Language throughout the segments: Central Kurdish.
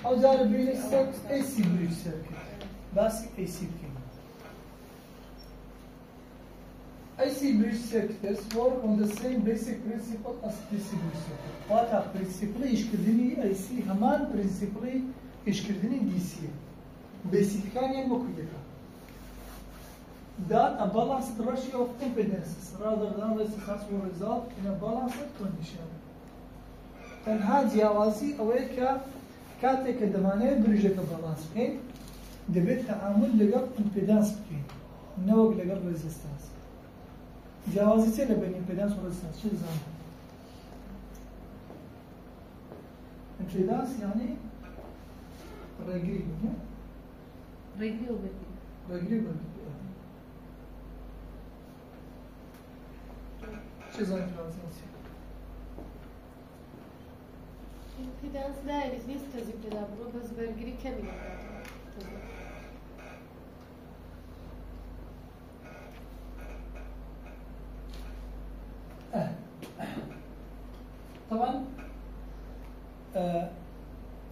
او جار بين set AC bridge circuit بس AC بكين AC bridge circuits work on the same basic principle as DC bridge circuit واتا principle إشكردني AC همان principle إشكردني DC basic كان يعني مكويدك that a balanced ratio of impedances rather than resistance will result in a balanced condition تنها جیاوازی ئەوەیە کە کاتێک کە دەمانەوێت بریژەکە بەڵانس بکەین دەبێت تەعامل لەگەڵ ئیمپێدانس بکەین نەوەک لەگەڵ ڕێزیستانس جیاوازی چێ لە بین ئیمپێدانس و ڕێزیستانس چی دەزانن ئیمپێدانس یعنی ڕێگری ڕێگری و بەرگری ڕێگری و بەرگری چی دەزانن ئیمپێدانس إمبيدانس دايركت نيست تزيد تدابرو بس برجري كاملة طبعا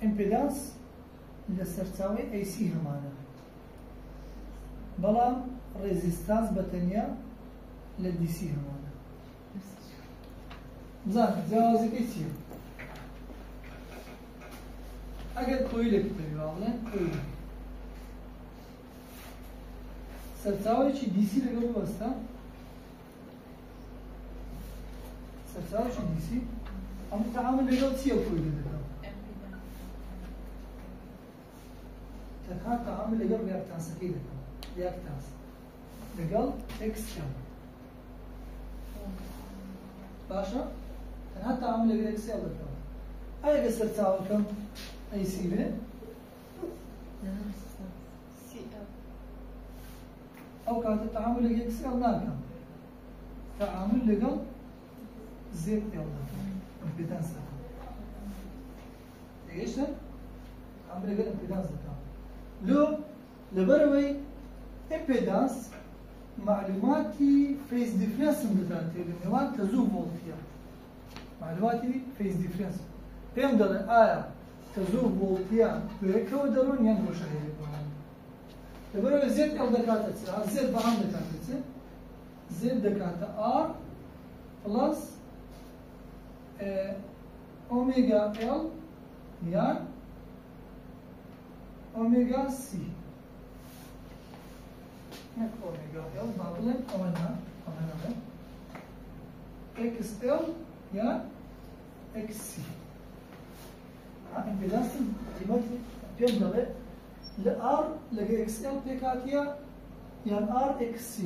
إمبيدانس لسرتاوي أي سي همانا بلا ريزيستانس بتنيا للدي سي همانا زين جوازك أي سي اگر کوئی لکی واقعا کوئی سرچاوی چی دی سی لگه بسته سرچاوی چی دی سی اما تعامل لگه سی او کوئی لگه تنها تعامل لگه ریاکتانس کی لگه ریاکتانس لگه اکس کم باشا تنها تعامل لگه اکس لگه اگر سرچاوی کم أي سي بي سي أو كانت التعامل لقى إكس إل ناكم تعامل لقى زيت إل إمبيدانس إيش ده؟ تعامل لقى إمبيدانس ده لو لبروي إمبيدانس معلوماتي فيز ديفرنس مدرانتي لنوان تزو فولتيا معلوماتي فيز ديفرنس فهم ده آية تزور فولتيا بريكو درون ينبو شهيري بهم تبرو زد أو دكاتة زد بعم دكاتة زد دكاتة R plus أوميغا L يعني أوميغا C هيك أوميغا L بعمل أمنا XL يعني XC إمبيدانس قيمة بيبدأ لR لقى XL بكاتيا يعني RXC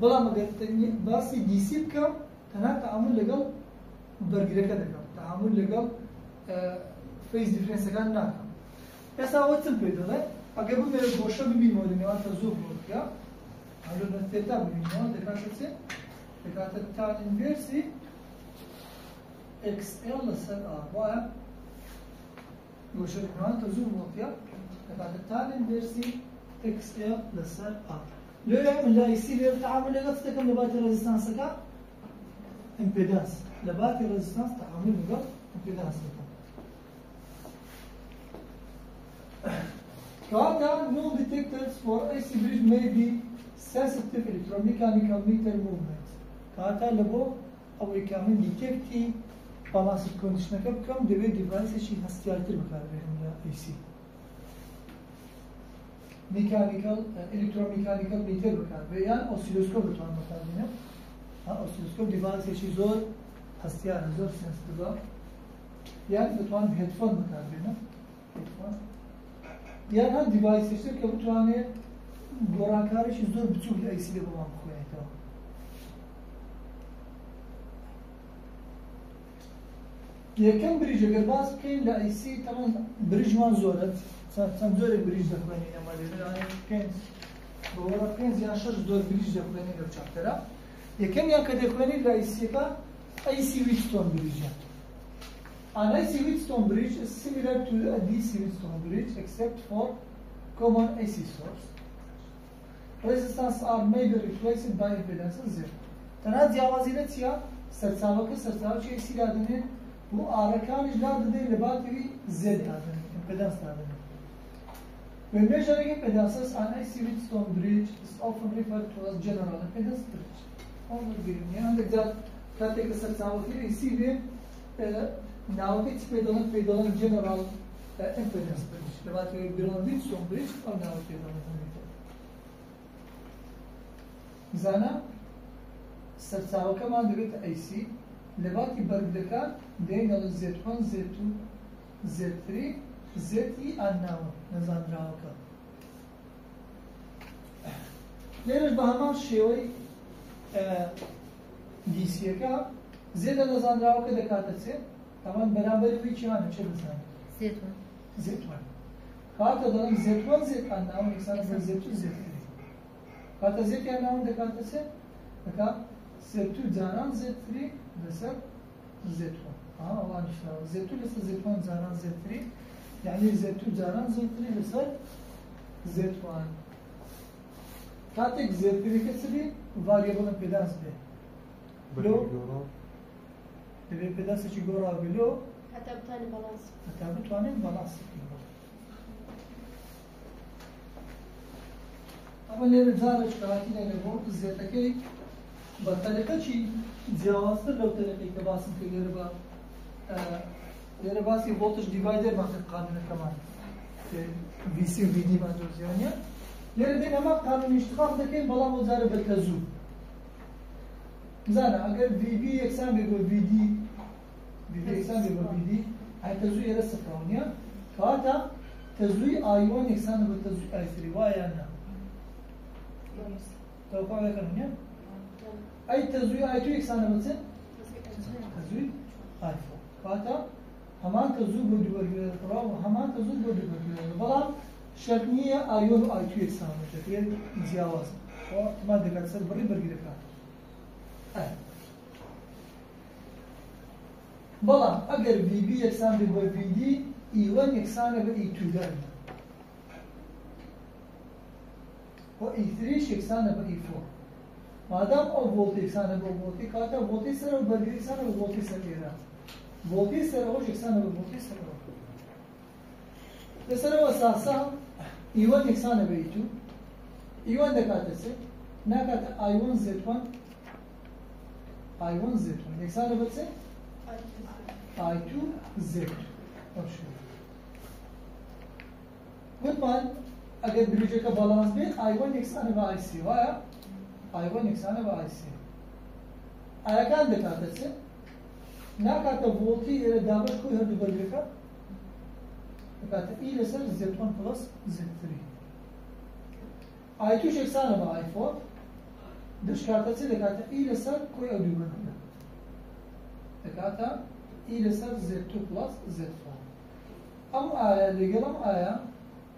بلا ما قلت باسي دي سي بكم تنا تعامل لقل برجرة كذا تعامل لقل فيز ديفرنس كان ناكم بس هو تنبيدله أجابه من البوشة ببين مودني وأنت زوج بودكا على النتيجة ببين دكاتة تان إنفيرسي XL لسر R واحد وشركنا تزوج بودكا دكاتة تان إنفيرسي XL لسر R لو يعمل لا يصير التعامل لا تستكمل لبات الريزستانس كا إمبيدانس لبات الريزستانس تعامل مع إمبيدانس كذا no detectors for AC bridge may be sensitive electromechanical meter movement كذا لبو أو يكمل detecti balance condition كم دبي device شيء هستيارتر بكاربهم لا AC mechanical electromechanical meter بكاربه يعني oscilloscope بتوان بكاربينه oscilloscope device شيء زور هستيار زور sensitive يعني بتوان headphone بكاربينه headphone يعني هاد device شيء كبتوانه دوراكارش زور بتشوف الأي سي بمام خويته يكمل بريج أجر باس كين لأي سي طبعا بريج ما زورت سنزور بريج دخلني يعني كين بورا كين زي عشر زور بريج دخلني لو شاطرة يكمل يعني كدخلني لأي سي كا أي سي ويتستون بريج An AC Wheatstone bridge is similar to a DC Wheatstone bridge except for common AC source. Resistance R may be replaced by impedance zero. تنها دياوازينة تيا سرساوك سرساوك AC لادنين و R كانش لادنين لباتري Z لادنين impedance دادن. When measuring impedances, an IC Wheatstone bridge is often referred to as general impedance bridge. يعني عندك كاتك السرعة IC به ناوي تبدلن general impedance bridge. لما تبدلن Wheatstone bridge أو ناوي تبدلن زانا السرعة كمان دقيت IC لباقي بردكات دينا Z1 Z2 Z3 زيتي الناو نظام راوكا ليش بهمان شوي دي سي كا زيت نظام راوكا دكاتسه طبعا برابر بيجي انا شو بزن زيت1 كاتا دلم زيت1 زيت الناو يساوي زيت2 زيت3 كاتا زيت الناو دكاتسه دكا زيت2 زاران زيت3 بسر زيت1 والله شلون زيت2 لسه زيت1 زاران زيت3 يعني Z2 جاران Z3 بسر Z1 كاتك Z3 كسبي variable impedance به لو تبي impedance شي جورا بلو حتى بتاني بالانس حتى بتواني بالانس اما اللي رجال اشتراكي لنبو زيتكي بطريقة شي جواسر لو طريقة كباسم في غيربا لأن باسي voltage divider ما في القانون كمان في سي في دي ما جوزيانيا لأن دين أما قانون اشتقاق دكين بلا مزارب التزو زانا أگر في بي يكسان بيقول في دي يكسان بيقول في دي هاي تزو يرى سفرونيا كاتا تزوي I1 يكسان بيقول تزوي I3 وايا أنا توقع لك هنا أي تزوي I2 يكسان بيقول تزوي I4 كاتا همان تزوج بود برگرده فرا و همان تزوج بود برگرده بلام شرطیه آیون و آیتو یکسان میشه که زیاواز و ما دکات سر بری برگرده کرد. بلام اگر وی بی یکسان به وی دی ایوان یکسان به ای تو داریم و ای تریش یکسان به ای فور. مادام او ولت یکسان به ولتی کاتا ولتی سر و برگرده یکسان به ولتی سر ایران. voltage سر روش یکسان به voltage سر روش. بسر و اساسا E1 یکسان به E2. E1 دکاته سه نکات I1 Z1 I1 Z1 یکسان به سه I2 Z2. آشوب. گفتمان اگر بریجه کا بالانس بی I1 یکسان به IC وایا I1 یکسان به IC. آیکان دکاته سه ناكاتا فولتي إلى دابش كل هذا بريكا كاتا إي لسر Z1 plus Z3 I2 شكسانة با I4 دش كاتا سي لكاتا إي لسر كل هذا بريكا لكاتا إي لسر Z2 plus Z4 أم آية لقلم آية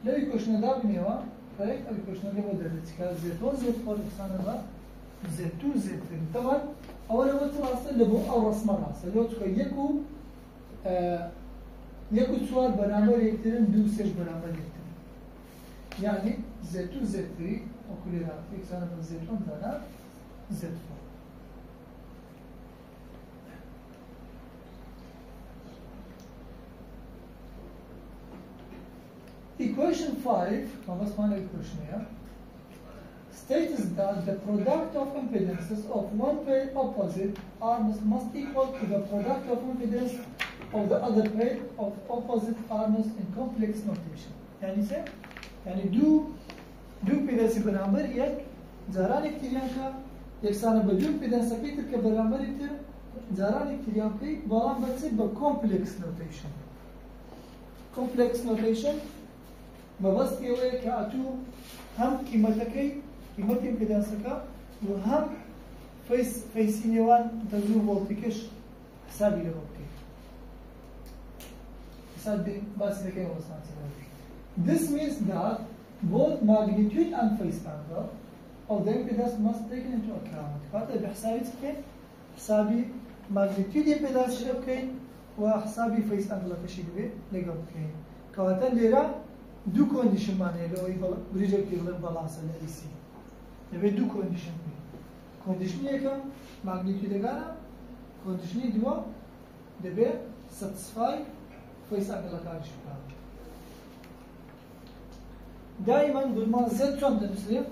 لا يكوشنا دابنيوا فريق أبي كوشنا ليه مدرسة Z1 Z4 شكسانة با Z2 Z3 طبعا أولا وقت راسه لبو أو رسم راسه لو تقول يكو سوار برامبر يكترن دو سيش برامبر يكترن يعني Z2 Z3 وكل رات يكسانا من Z1 زانا Z4 Equation 5 خلاص معنا equation here states that the product of impedances of one pair opposite arms must equal to the product of impedance of the other pair of opposite arms in complex notation. يعني سه يعني دو impedance برابر یک زاران اکتریان که یکسان با دو impedance پیتر که برابر اکتر زاران اکتریان که بالام بچه با complex notation. Complex notation بس كيوي كاتو هم قيمتكي قيمة امبيدانسك وهم فيسينيوان تزور فولتكش حسابي لروكي حساب بس لكي وصلت. This means that both magnitude and phase angle of the impedance must be taken into account. هذا بحسابي كي حسابي magnitude impedance شبكي وحسابي phase angle كشيء لقبكي. كواتا ليرا دو كونديشن معناه لو يبغى بريجر كيلر بالانس اللي يصير يبي دو كونديشن كونديشن يكون ماغنيتيود غانا كونديشن دوا دبي ساتسفاي فيس انجل كارش دائما قول ما زد شلون تمثله؟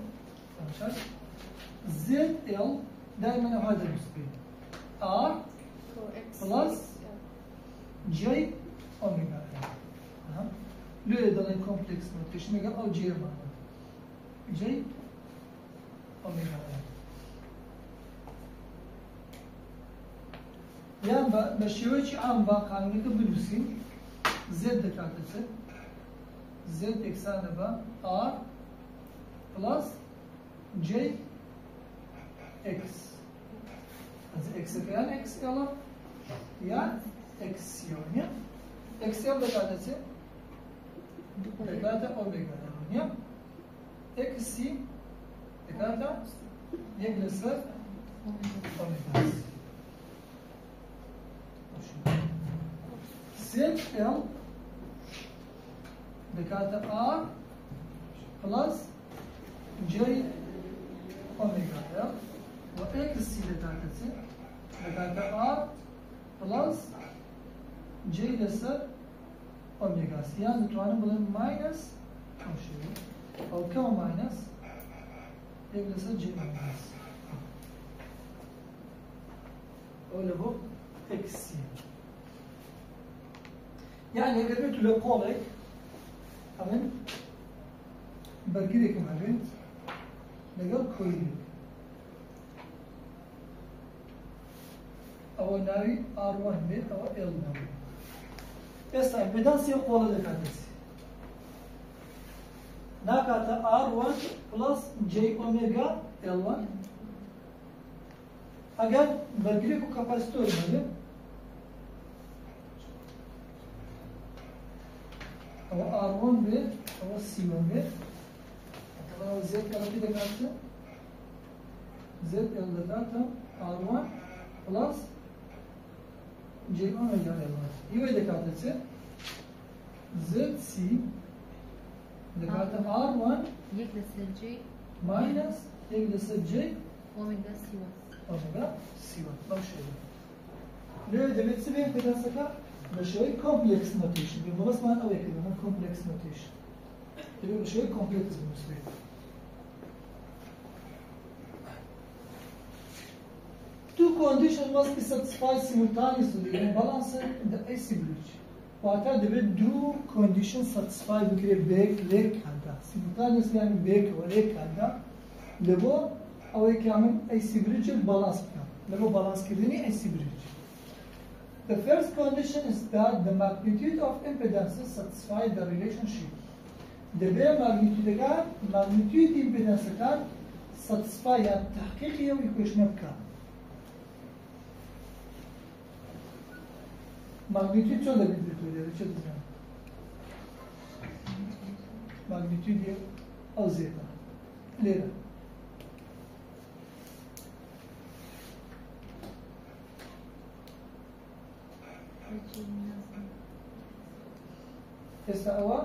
زد ال دائما هذا المثل ار بلس جي اوميجا لو يدل كومبلكس نوتيشن نقول او جي معنا جي اوميجا يعني بشيوش عام باقي بدوسين زد دكاتره زد اكسانه با ار بلس جي اكس از اكس يعني اكس يلا يعني اكس يعني اكس يلا دكاتره دكاتره اوميجا يعني اكس سي دكاتره يجلس اوميجا زد ال دكاتره ار بلس جي اوميجا ال واكس سي دكاتره ار بلس جي لسر اوميجا سي يعني توانم بلن ماينس او شيء او كم ماينس لسر جي اوميجا سي او له اكس سي يعني اگر بيت له قولك همین برگیری که مبین لگل کویلی او ناوی R1 بید او L ناوی استا امپیدنس یا قوله دکاتسی ناکاتا R1 plus J omega L1 اگر برگیری کو کپاسیتور مبین او R1 بید او C1 بید او Z کلپی دکاتسی Z L دکاتا R1 plus J omega L1 یه دکاتسی ZC دکاتا R1 یک لسر جی minus یک لسر J اومگا C1 omega C1 باشه ليه دبيت سبين كده سكا بشوي complex notation يبقى بس ما أنا أوي كده ما complex notation تبي بشوي complex بالنسبة two conditions must be satisfied simultaneously in balancing the AC bridge وقتها دبيت do conditions satisfied بكرة back leg هذا simultaneously يعني back وleg هذا لبو أوي كامل AC bridge balance كام لبو balance كدني AC bridge. The first condition is that the magnitude of impedances satisfy the relationship. The bare magnitude impedance can satisfy التحقيقية ويكوشن بكام. Magnitude شو ده بيدري شو ده؟ Magnitude أو زيادة. ليه؟ هسه هو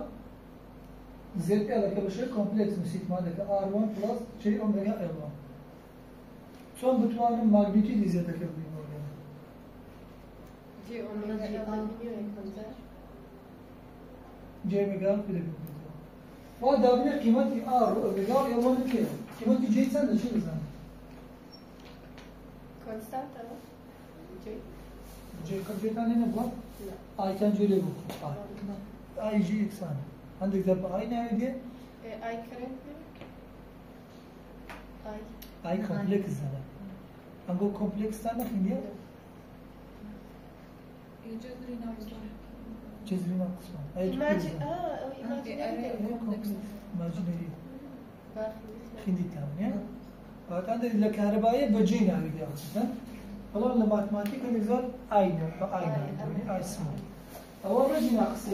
زد ال كبشر كومبلكس نسيت مالك R1 plus J omega L1 شلون بتوانم ماغنيتيود زيادة كبير جي اوميجا L1 J omega كده وهذا بني قيمتي R omega L1 كده قيمتي J سنة شو بزمان كونستانت جي J كم ثاني نبغى I كان جولي بكو I G إكسان عندك ذا I ناوي دي اي كرنت I complex زنا أنقول complex ثاني في دي جذري ناقص جذري ناقص أي imaginary خندي تام بعد عندك الكهربائية بجي ناوي دي أصلا والله الماتماتيك نزول I ناوي I small أول رجل ناقص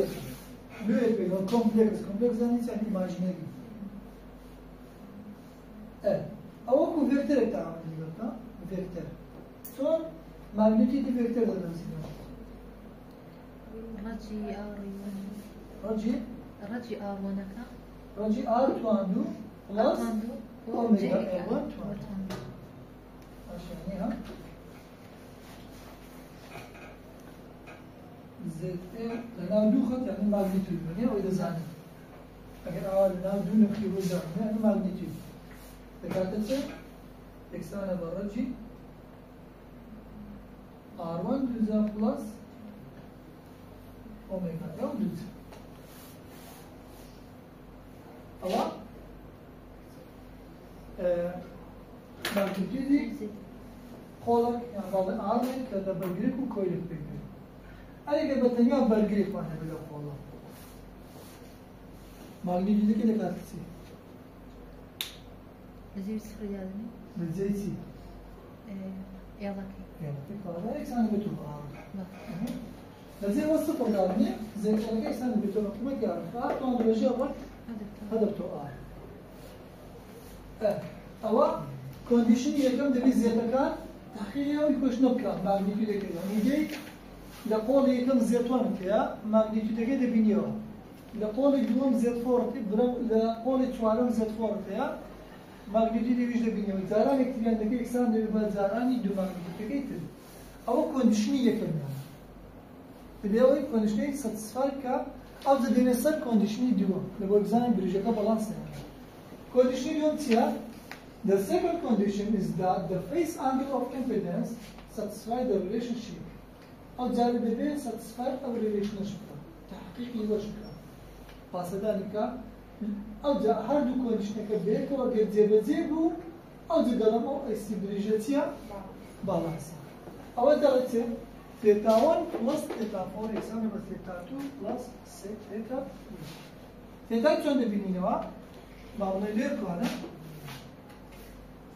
ليه بيقول complex يعني imaginary أول كو فيكتور تعامل دلوقتي فيكتور شلون magnitude فيكتور ده نسينا رجي رجي رجي R1 كا رجي R تواندو plus omega L1 تواندو عشان ها زد لأن دو خط يعني magnitude يعني وإذا زاني اگر آل ناو دو نقطه بزن نه ماگنیتود دکاتره چه یکسان برای چی R1 düzen plus omega ya düz. Ama magnitüdü kolak yani bazı ağırlık ya da bölgelik bu koyuluk bekliyor. Ayrıca batanya bölgelik var ne böyle kolak. Magnitüdü de katkısı. زیر صفر یادمی Bilzeysi. یالا کی Yani bir kadar eksen bir tur ağırlık. بله لازم وصف الأغنية زي كذا إنسان بتوع ما تعرف فأعطوا درجة أول هذا هذا بتوع أو كونديشن يكمل ده بزيادة كان تحقيقه يكوش نبكة ماغنيتيود كذا نيجي لقول يكمل زيتون كيا ماغنيتيود كذا بينيو لقول يدوم زيت فورت برا لقول يتوالم زيت فورت يا ماغنيتيود يجي ده بينيو زاران يكتبين ده كي إنسان ده بزاران يدوم ماغنيتيود كذا أو كونديشن يكمل بدأوا conditioning satisfy का अब जब देने sir conditioning दियो लगभग exam bridge का balance है conditioning用क्या the second condition is that the phase angle of impedance satisfy the relationship अब जारे बेबे satisfy अब relationship का तहकीक ये वश का पासदा निका अब जा हर दो condition के बेर को अगर जेबो अब जगह में ऐसी bridge balance अब दलते Theta 1 plus theta 4 equals theta 2 plus theta 3. Theta چند بینیم ها؟ معمولی لیر کنه.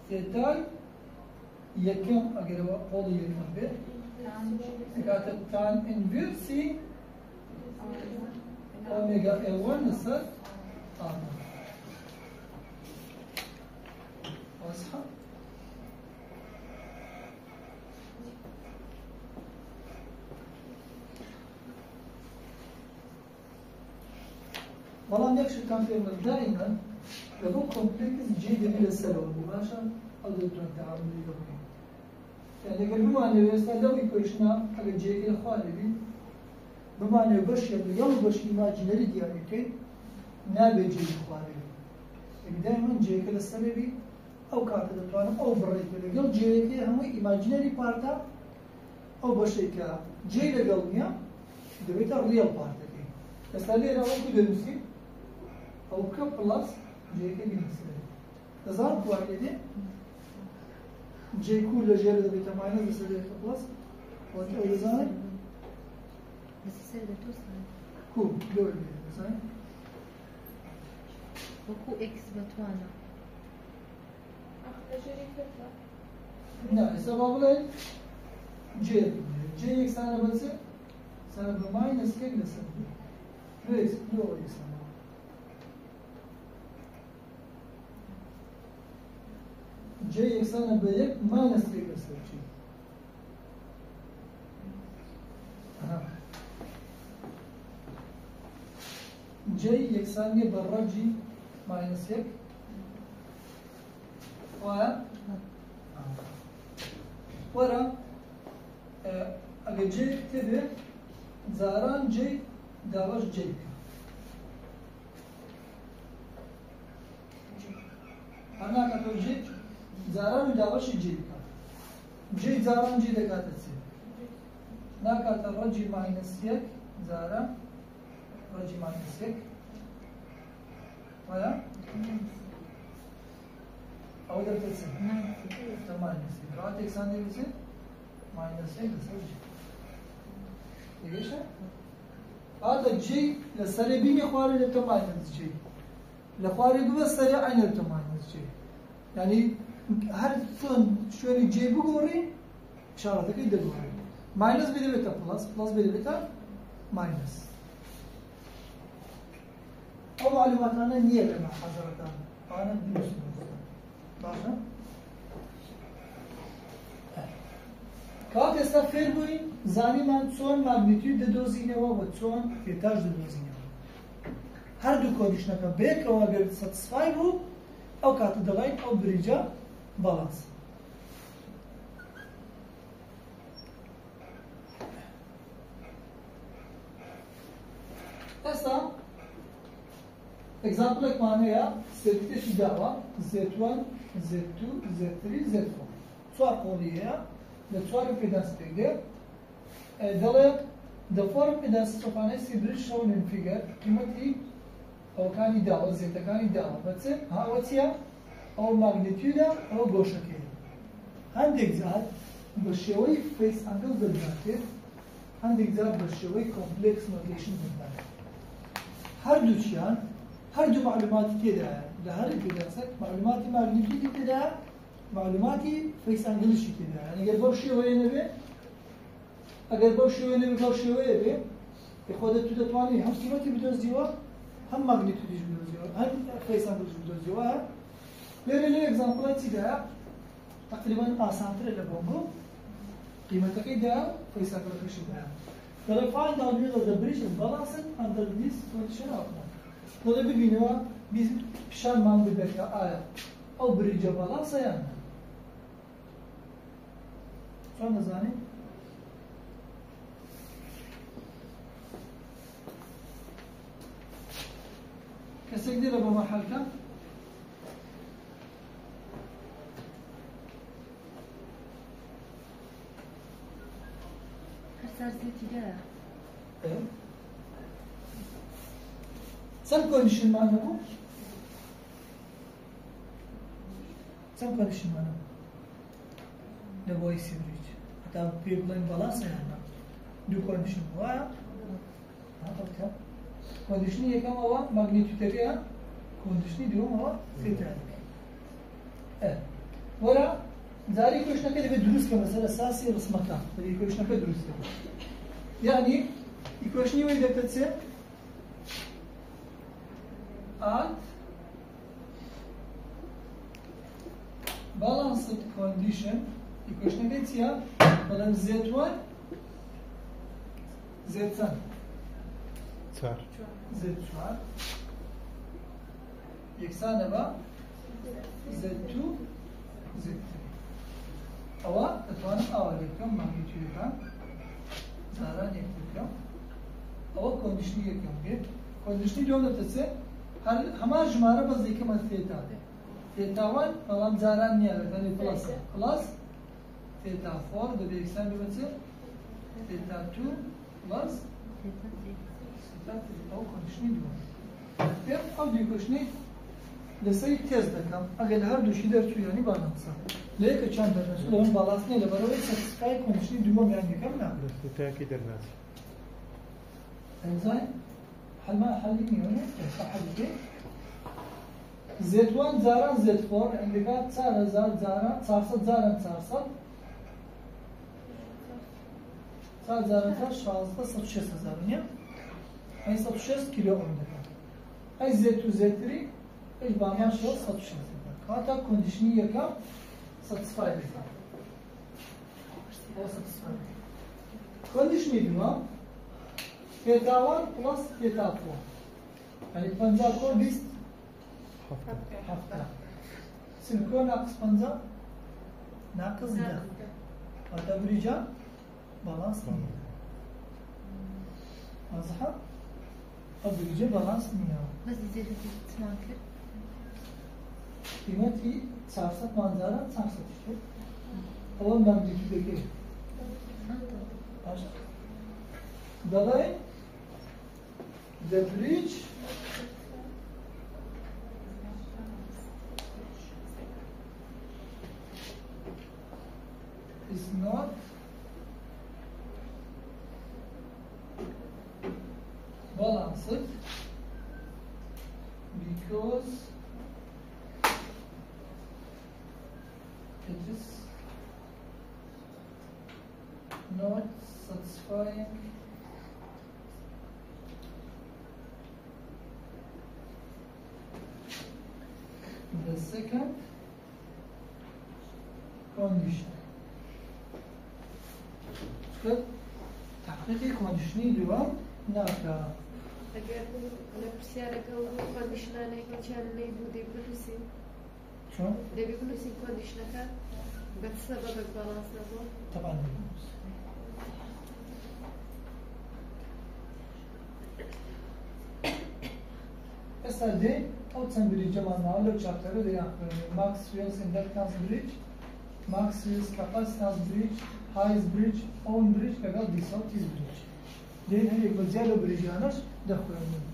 Theta یکم اگر قول یکم به. اگر tan inverse omega L1 نصف آن. واضحة؟ والله نكشف كان في دائما لو كومبلكس جيد من السلوى مباشرة أو دكتور التعامل اللغوي. يعني قال بما أنه يستخدم يكويشنا على جيد الخالبي بما أنه بشر يوم بشر إيماجينري ديالتين نابي جيد الخالبي. يعني دائما جيد السلبي أو كارت دكتور أو بريت يوم جيد هم إيماجينري بارتا أو بشر كا جيد القلبية دبيتها ريال بارتا. استخدم أول كده نسي أو ك بلس جي كي بنسبة تزار بواحدة جي كول لجير ده بيتماينز بسبب ك بلس وده زار بس يصير ده توصل كول دول مثلا وكو إكس بتوانا نعم السبب له جي إكس أنا بس سنة بماينس كي بسبب ليش لو يسمى جي يكسان بيك ماينس كي بسبب جي يكسان برا جي ماينس يك ورا اگر جي تبه زاران جي داوش جي أنا كتب جي زاران داوش جي جي زاران جي دكاتسي نا كتب رجي ماينس يك زاران رجي ماينس يك ولا أو ده تسي ماينس يك رات إكسان ده بسي ماينس يك بسوي ليش هذا جي للسربين يخواري للتماينز جي لخواري بس سريع عين التماينز جي يعني هر ثون شوي جي بقوري إشارة كده بقوري ماينس بدي بيتا بلس بلس بدي بيتا ماينس أو معلومات أنا نية لما حضرت أنا دروس باشا كات استفير بوي زاني من چون ماگنیتود دوزینه و چون اتاج دوزینه هر دو کندیشن که بیک او اگر ساتسفای بو او کات دلاین او بریجا بالانس اسا example معناها سرتي دعوة Z1 Z2 Z3 Z4 صار قولية لتصار impedance تقدر دلت the four impedance of an AC bridge shown in figure قيمتي أو كان يدعوة زيت كان يدعوة بس ها وتيا أو magnitude أو بوشكين عندك زاد بالشوي face angle بالذات عندك زاد بالشوي complex notation بالذات هردوشيان هردو معلوماتي كده لهر impedance معلوماتي magnitude كده معلوماتي face angle شي كده يعني قبل شوي نبي اگر باشه نبی باشه بی خودت تو توانی هم قیمتی بدوزیوا هم ماگنیتودیش بدوزیوا هم فیس انگلش بدوزیوا لیلی اگزامپل چیه تقریبا آسان‌تره لبونگو قیمتا که ده فیس انگلش ده ولی find out whether the bridge is balanced under this condition or not ولی ببینیم biz پیشان مان ببریم آیا او bridge بالانس یا نه چون نزانی كسر دي لبا مرحلة كم؟ هرسار زيتي ده ايه سم كونديشن معنا بو؟ سم كونديشن معنا لبا يسي بريج حتى بيبلين بالانس يعني دو كونديشن واحد هذا كونديشني يكم هو ماغنيتيوديا كونديشني دوم هو ثيتا ورا زاري كوشنا كده بدروس كمثلا اساسي رسمتها بدي كوشنا كده دروس يعني يكوشني وين بدك تصير at balanced condition يكوشنا كده يا مثلا Z1 Z1 Z4 يكسانه با Z2 Z3 أوا أتوانا أوليكم ماغنيتيودكم زاران يكتبكم أوا كونديشني يكم بيت كونديشني دوم تتسه هما جمارة بس ذيكم الثيتا ثيتا 1 فلان زاران نيا يعني بلس ثيتا 4 ده بيكسان بيبتسه ثيتا 2 بلس أو كونديشني دوم أو دي كونديشني لسه تيز دکم اگر هر دوشی در تو یعنی بالانس لیکن چند در نسل اون بالانس نیله برای ساتسفای کندیشنی دوم یعنی کم نه بس تاكيد الناس انزين حل ما حل نيونه صح حل Z1 زاران Z4 عندك 4000 زاران 400 زاران 400 زاران 16 زاران هاي 16 كيلو عندك هاي Z2 Z3 ايش بعمل شو 16 هذا كونديشني يكم ساتسفايد هو ساتسفايد كونديشني بما ثيتا 1 بلس ثيتا 4 يعني 50 كون بيست هفته سينكرون ناقص 50 ناقص 10 هذا بريجا بالانس واضحه او بريجا بالانس بس زي تسمعك قيمتي 400 منظره 400 شو اول ماgnitude كده دلائل the bridge is not balanced because it is not satisfying the second condition. تحقيق conditionی دوام ناکا. اگر نپرسیاره که کندیشنانه که چند نیبودی بنویسیم. چون؟ دبی بنویسیم کندیشنکه بس سبب بالانس نبود. طبعا بنویس. ئێستا ئەو چەند بریجەمانەوە لەو چاپتەرە دەیان خوێنێ ماکسوێلس ئیندەکتانس بریج ماکسوێلس کەپاسیتانس بریج هایز بریج ئۆن بریج لەگەڵ دیسۆتیس بریج دێن هەرێک بەجیا لەو بریجانەش دەخوێنین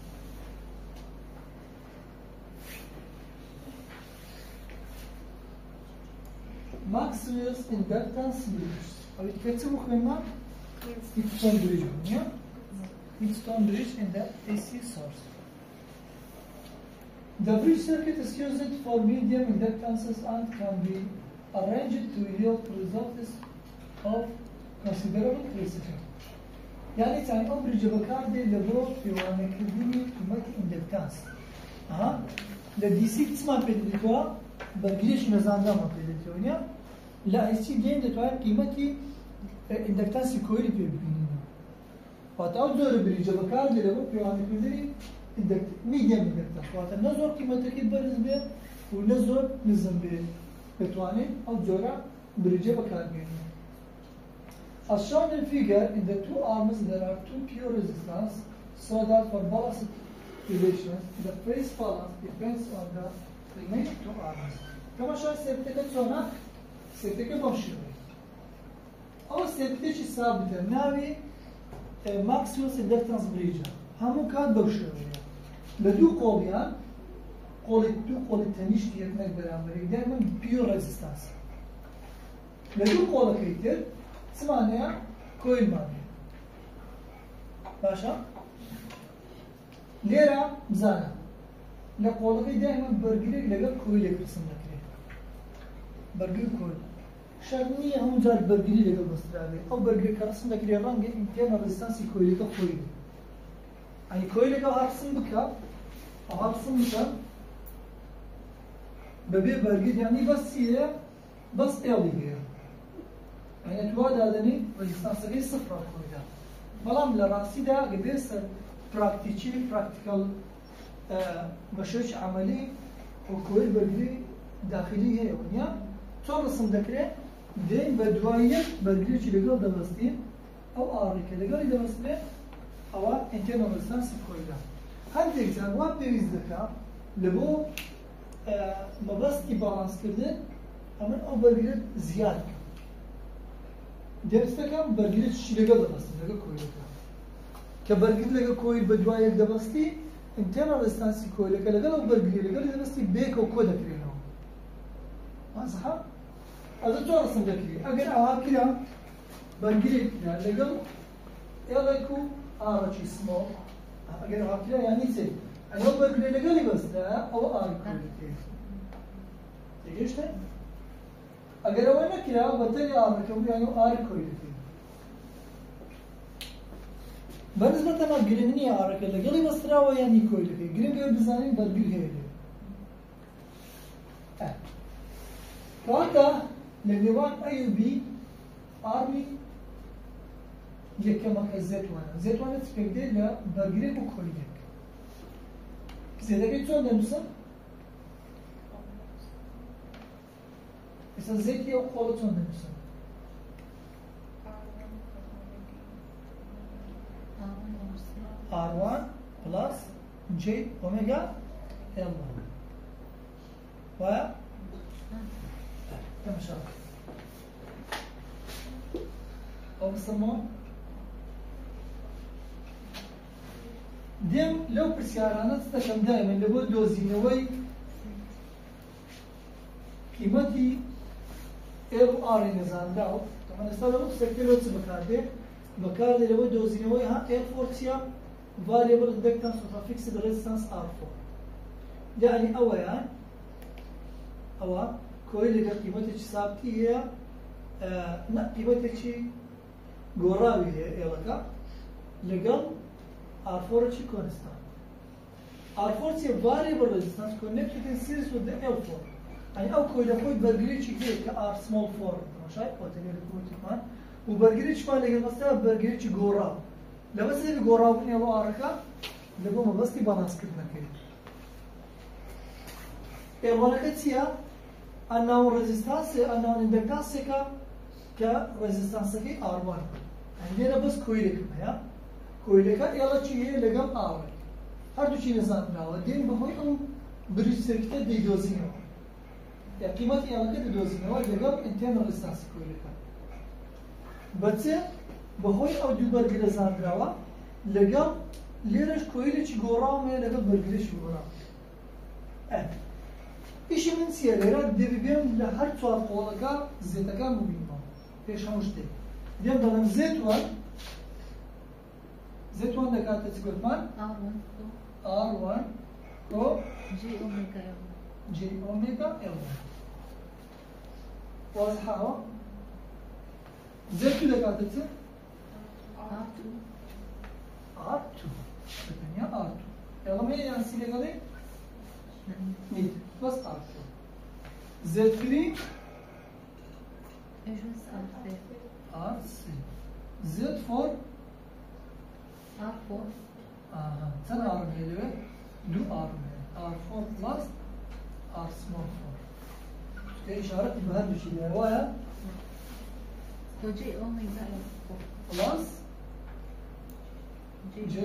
Maxwell's inductance bridge. Are we getting to Wheatstone bridge? Yeah? Wheatstone bridge in the AC source. The bridge circuit is used for medium inductances and can be arranged to yield results of considerable precision. يعني تعني أمر جبكار دي لبو في وانا كديني قيمة inductance. لدي سي تسمع بديتوا برجليش مزان ما بديتوا لا اي سي دين دتوان قيمتي اندكتانسي كويلي بيبينينا واتاو زور بريجا بكار دي لبو بيواني كدري اندكت ميديم اندكتانس واتا نزور قيمتك برز بي ونزور نزم بي بتواني او زورا بريجا بكار بينينا As shown in figure, in the two arms there are two pure resistance so that for balanced relations the phase balance depends on the remaining two arms. كما شاء سيبتك هنا سيبتك بمشروع أو سيبتك ثابتة ناوي ماكسيموس اندكتانس بريجا همو كان بمشروع لدو قوليان قول التنيش ديالنا برامبري دائما بيور ريزيستانس لدو قول كيتر سمعنا كويل ماني باشا ليرة مزانا لقولك دائما برجري لقى كويل يقسم لك برجري كويل شرنية هم جار برجري لقى بسترالي أو برجري كرسم لك ريران جي إنترنال ريزيستانس كويل لقى كويل يعني كويل لقى هرسم بك أو هرسم بك ببي برجري يعني بس هي بس إيالي يعني تواد هذاني ريزيستانس غير صفر كويل بلام لراسي ده قبيس براكتيكال مشروع عملي وكويل برجري داخلي هي ونيا تورسم ذكره دين بدواية برجري شيء لقال دبستين أو آريك لقال دبستين أو internal resistance كويلا هذا إكزام واب بيز ذكاء لبو مبسطي بالانس كده أما أو برجري زيادة دبستكم برجري شيء لقال دبستين لقال كويلا كبرجري لقال كويل بدواية دبستين internal resistance كويل كلا قالوا برجري قالوا بس بيك وكودا كرينه ما صح هذا تورس مذكري أجر أوها كلا برجري يعني قالوا يلا يكون آرتش اسمه أجر أوها كلا يعني سي أنا برجري قالوا بس ده أو آر كويل تيجيش ده أجر أوها كلا بتري آر كويل يعني آر كويل بالنسبة لنا جريني عارك اللي قلي بس تراوى يعني كويل كي جرين قبل بزانين برجل هيلي فهذا لنيوان أي بي آرمي يكمل الزيتوان تفكر لا برجل بكويلك زيادة كيتون نمسا إذا زيت يو قولتون نمسا R1 plus J omega L1 ويا كم شرط أو بسموه ديم لو برسيارانات تستخدم دائما لبو دوزينوي قيمتي L1 نزان داو طبعا استخدموا سكتيرو تبكاردي بكاردي لبو دوزينوي ها L4 variable inductance of a fixed resistance R4 يعني أولا كويل لقى قيمتك ثابتة هي قيمتك غوراوي هي لقى لقى R4 constant R4 is a variable resistance connected in series with the L4 يعني أو كويل برجريتش كده R small 4 شايف وتجري كويل كمان وبرجريتش ما لقى بس برجريتش غوراو لما سيدي غورابني أبو أركا لبو ما بس تبالانس كده كده الورقة أنه ريزيستانس أنه إندكتانس كريزيستانس كي R1 عندنا بس كويلك يا كويلك يلا شيء لقم R هەردووچی نەزانراوە دێن بەهۆی ئەو بریج سەرکتە دەیدۆزینەوە یا قیمەتی ئەوەکە دەدۆزینەوە لەگەڵ ئینتێرنەل ئێستانسی کۆیلەکە بەچێ بەهۆی ئەو دوو بەرگرە زانراوە لەگەڵ لێرەش کۆیلێکی گۆڕاومەیە لەگەڵ بەرگرێکی گۆڕاو ئیشی من چییە لێرە دەبێم لە هەر چوار قۆڵەکە زێتەکان ببینەوە پێش هەموو شتێک دێم دەڵێم زێتوان دەکاتە چ گوتمان R1 کۆ J omega L1 واضحة زێت دەکاتە چ R2 بتنیا R2 L1 یان سی لەگەڵی نیت بەس R2 Z3 R3 Z4 چەند ئاڕم هەیە لەوێ؟ دوو ئاڕم هەیە R4 plus R small 4 کە ئیشارەتی بە هەردووشی لێرە وایە؟ plus J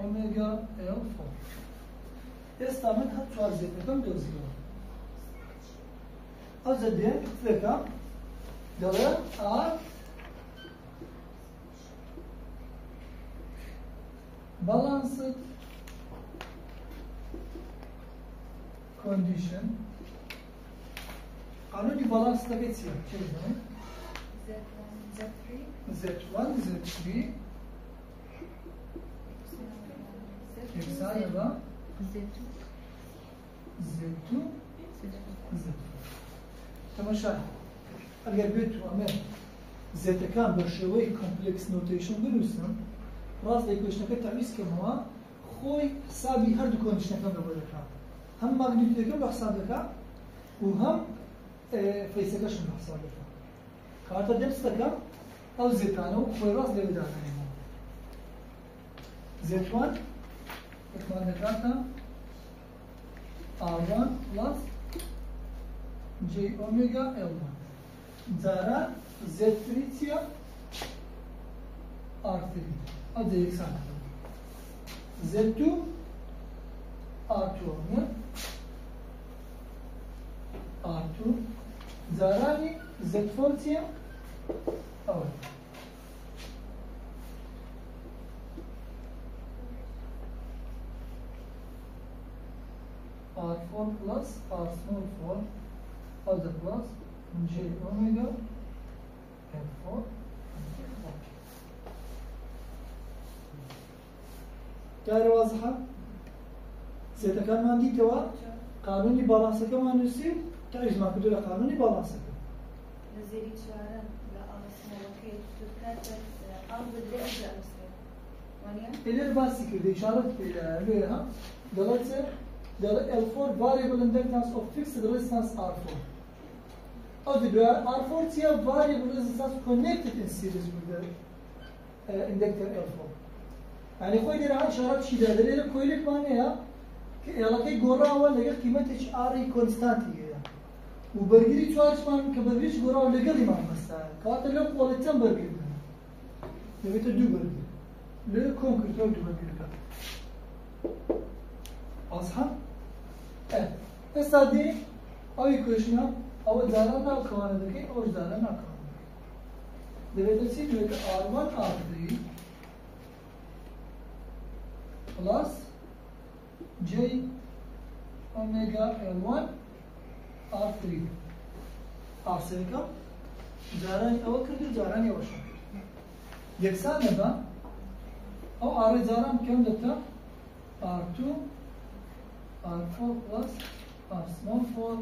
omega L4 ئێستا من هەر چوار زێتەکەم دۆزیەوە ئەو زەدێن دەکەم دەڵێ R balanced condition قانونی balance دەکە چییە؟ چی بزانین؟ Z1 Z3 یەکسانە بە Z2 Z4 تەماشا ئەگەر بێت و ئەمە زێتەکان بە شێوەی کۆمپلێکس نۆتیشن بنووسم ڕاست دەیکۆشنەکە تەمیزکەمەوە خۆی حسابی هەردوو کۆنیشنەکەم لەبەر دەکات هەم ماگنیتودەکەم بە حساب دەکات و هەم فەیسەکەشم بە حساب دەکات کاتە دەست دەکەم ئەو زێتانە و خۆی ڕاست لێ دادانێنەوە زێتوان وەکمان دەکاتە R1 plus J omega L1 جارە Z3 چییە؟ R3 ئەو دە یەکسانە Z2 R2 R2 جارانی Z4 چییە؟ ئەوە R4 plus R small 4 other plus J omega L4 غير واضحة زێتەکان مان دیتەوە قانونی باڵانسەکەمان نووسی تعریف مان کردو لە قانونی باڵانسەکە لەزێری چوارەم لە ئاسمەوەکەی دوکاتە ئاو بدرێ ئەجا ئەسێ وانە؟ لێر باسی کردی ئیشارەت پێدا لێرە دەڵێت دەڵێت L4 variable inductance of fixed resistance R4 ئەو دوای R4 چییە؟ variable resistance connected in series with the inductor L4 يعني خوي دير هاي إشارات شدة دليل كويلك مانيها يلاقي جورا ولا لقى قيمته آري كونستانتي هي وبرجري تشارج مان كبرجريش جورا ولا لقى ما مسا كاتل لو قولتين برجر نبي تدو برجر لو كونكريت لو دو برجر أصحى استادي أي كويشنا أو زارنا كمان دقيق أو زارنا كمان نبي تسيب لك R1 R3 plus J omega L1 R3 R3 جارانی ئەوە کردو جارانی ئەوەشە یەکسانە بە ئەو ئاڕێ جاران کەم دەکە R2 R4 plus R small 4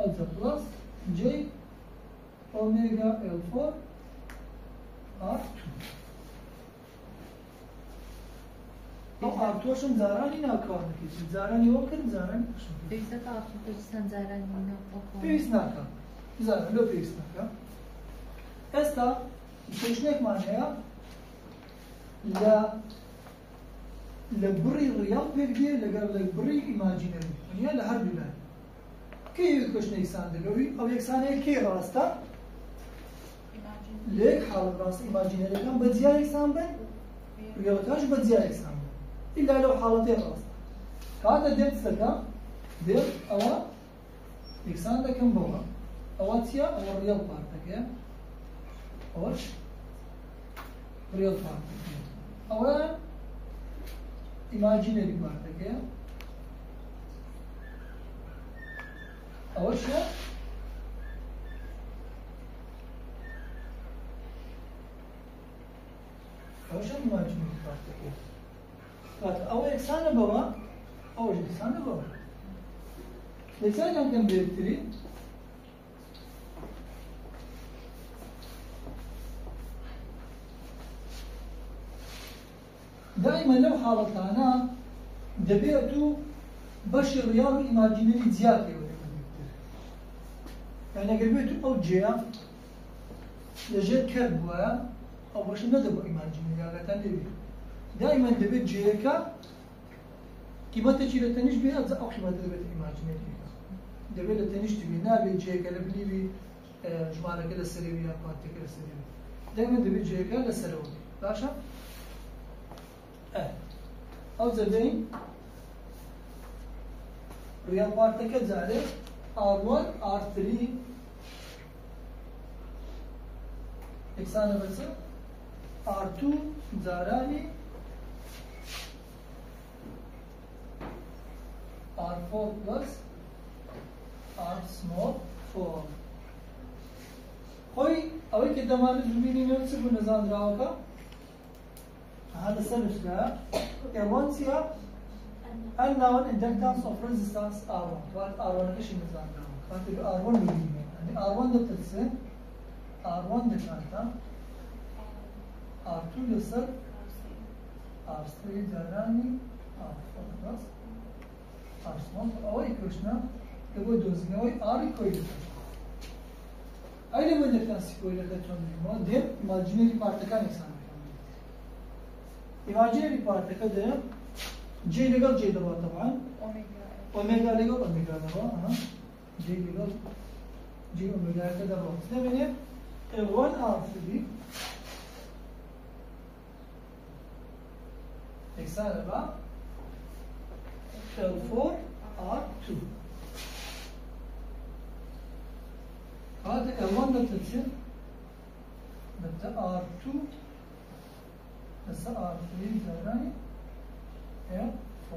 alpha plus J omega L4 R2 ئەو ئارتۆشم زارانی ناکەوانەکەی زارانی ئەوە کرد زارانی پێویست ناکەم زاران لۆ پێویست ناکەم ئێستا کێشنێکمان هەیە لە بڕی ڕیاڵ پێگێ لەگەڵ لە بڕی ئیماجینەری دنیا لە هەردوو لای کەی کێشنە یەکسان دەگەوی ئەو یەکسانەیە کێ ڕاستە لێک حاڵە ڕاستە ئیماجینەریەکان بەجیا یەکسان بن ڕیاڵەکانش بەجیا یەکسان بن إلا لو حالتين خلاص كهذا ديت سكا ديت أو يكسان دكم بوا أواتيا أو ريال بارتك يا أوش ريال بارتك أو imaginary بارتك يا أوش أوش imaginary بارتك يا أو يكسان بوا أو يكسان بوا يكسان يمكن بيرتري دائما لو حالتنا دبيتو بشر رياض إيماجينري زيادة ولا كمبيوتر يعني قربيتو أو جيا لجيت كربوا أو باش ندبوا إيماجينري على تنبيه دائما دبيت جيكا كيما تجي لتنش بها أو كيما دبيت إيماجينري دبيت لتنش تبي نابي جيكا لبنيبي جمالة كده سريبيا قاتل كده سريبيا دائما دبيت جيكا لسروي باشا أو زبين ريال بارتك زعلي R1 R3 إكسانة بس R2 زاراني R4 plus R small 4 خوي أوي كده ما نزميني نفسه بنظام راوكا هذا السبب لا يمونسيا unknown inductance of resistance R1 R1 ايش النظام ده؟ كاتب R1 باليمين يعني R1 ده تلسه R1 ده كانت R2 لسه R3 زراني R4 بس R small أو إيكوشنا تبغى دوزنا أو R كويل أي لما inductance كويل ده توني ما ده imaginary part كان إنسان imaginary part كده J legal J دبا طبعا أوميجا legal أوميجا دبا J legal J أوميجا كده دبا ثمانية L1 R3 إكسان دبا L4 R2 هذا L1 نتلسل نبدأ R2 هسه R3 زراني L4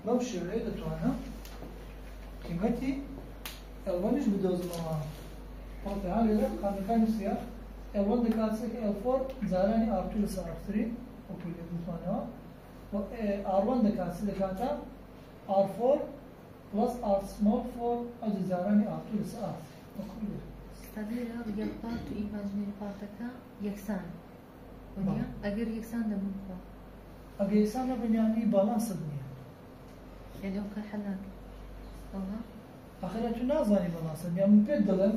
لو شريت أتوانا قيمتي L1 إيش بدوز معاه قلت هذا لا كان يصير L1 دكاتسك L4 زراني R2 لسه R3 وكل يدوزوانا R1 دكاتا R4 plus R small 4 أجي زراني R2 لسه R3 وكل استدير ريال بارت وإيماجينري بارتك يكسان ونيا أجر يكسان ده مو أجر يكسان ده يعني بالانس الدنيا يعني هو كحلاك أها آخرته نازاني بالانس يعني مبدلا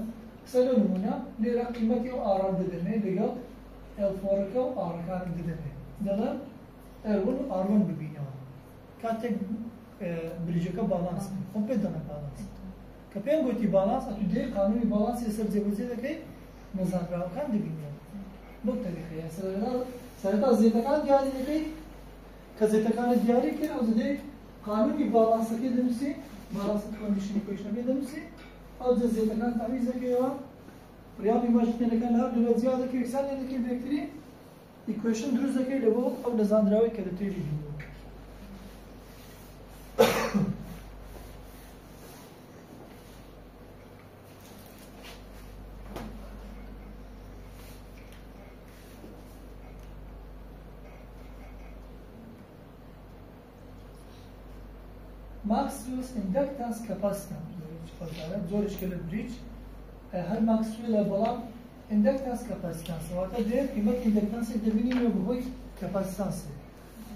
سلومنا لرا قيمتي أو R ددمه لقى L4 كأو R كان ددمه دلا L1 R1 ببينه كاتب بريجكا بالانس مبدلا بالانس كبين قلتي بالانس أتودي قانوني بالانس يصير زي كي نظام راو كان دبينه نقطة دقيقة سرطان زيتا كان دياري دقيق كزيتا كان دياري كده أو زدي قانوني بالانس كده دمسي بالانس كونديشن إيكويشن كده دمسي أو زيتا كان تعويزة كده رياضي ماجتنا كان لها دولة زيادة كده إكسان يدكي بكتري إيكويشن دروزة كده لبو أو نظام راوي كده تيجي بينو Maxwell's inductance capacitance زورش كله بريج هل Maxwell بلام inductance capacitance وقتا ده قيمة inductance دبيني مو بهوي capacitance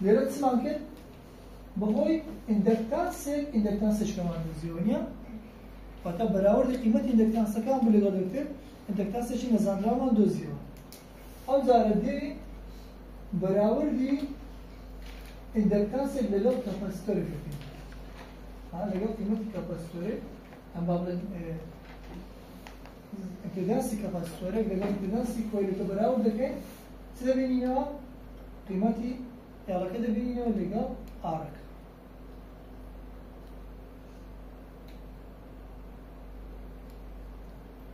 ليرة تسمع كده بهوي inductance إيش كمان زيونيا وقتا براور ده قيمة inductance كام بلغة دكتور inductance إيش نزان رامان دو زيون أو زارة ده براور دي inductance اللي لو capacitor فيه هذا لقى قيمة الكاباسيتور هم بابل امبيدانس كاباسيتور لقى امبيدانس كويل كبراو دكين سببينيا قيمتي ئێڵەکە دەبینینەوە لەگەڵ ئارەکە.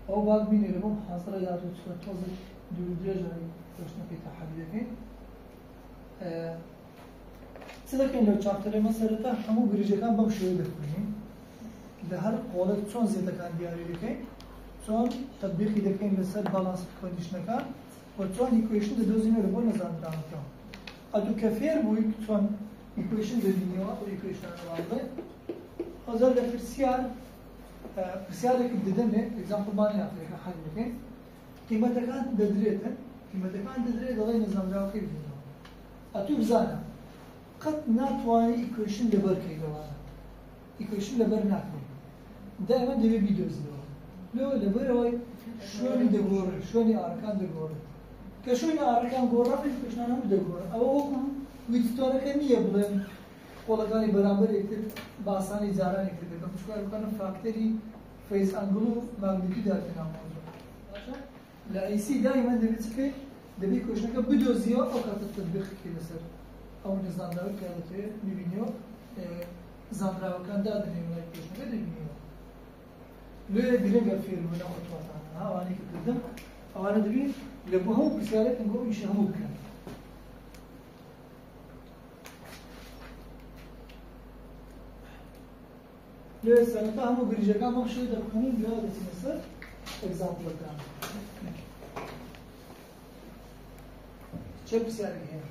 ئەو باک بینێرە بۆم حاصرە یادوو چکە تۆزە دوور درێژەی دۆشتەکەی تەحەلی دەکەین. چ دەکەین لەو چاپتەرێمە سەرەتا هەموو بریژەکان بەم شێوەیە دەخوێنین لە هەر قۆڵێک چۆن زێدەکان دیاری دەکەین، چۆن تەطبیقی دەکەین لەسەر باڵانس کۆندیشنەکان و چۆن ئیکوێشن دەدۆزینەوە لە بۆ نەزانراوەکەوە. ئەدوو کە فێر بووی چۆن ئیکوێشن دەبینیەوە ئەو ئیکوێشنانە واڵێ ئەوزار لە پرسیارێکی دەدەمێ ئێگزامپڵمان یافرەکە حەل دەکەین قیمەتەکان دەدرێتن قیمەتەکان دەدرێت دەڵێ نەزانراوەکەی بینەوە ئەتوو بزانە قەت ناتوانێت ئیکوێشن لەبەر کەیتەوانە ئیکوێشن لەبەر ناکەین دائما دەبێت بیدۆزینەوە لەوە لەبەرەوەی شوێنی دەگۆڕێ شوێنی ئارەکان دەگۆڕێ کە شوێنی ئارەکان گۆڕا ئیکوێشنان هەموو دەگۆڕێ ئەوە وەکو ویتستۆنەکە نییە بڵێن قۆڵەکانی بەرامبەر یەکتر باسانی جارانی کرد بە پشکارەکان فاکتەری فەیز ئەنگڵ و ماگنیتیودا تێناوەڵە باشە لە ئەیسی دائما دەبێت بکەیت دەبێت کۆشنەکە بدۆزیەوە ئەو کاتە تەطبیقی لەسەر ئەو نەزانراوەی کە دەتوێت ببینیەوە زانراوەکان دادنێ وڵای کۆشنەکە دەبینیەوە لێرە گرنگە فێربوونە ئۆتۆماتانە ئەوانەی کە کردم ئەوانە دەبێت لە بۆ هەموو پرسیارێکن بۆ ئیشە هەموو بکەن لێرە سەرەتا هەموو بریژەکان بەم شێوەیە دەخوێنین لێرە دەچینە سەر ئێگزامپڵەکان چه پرسیارێک هەیە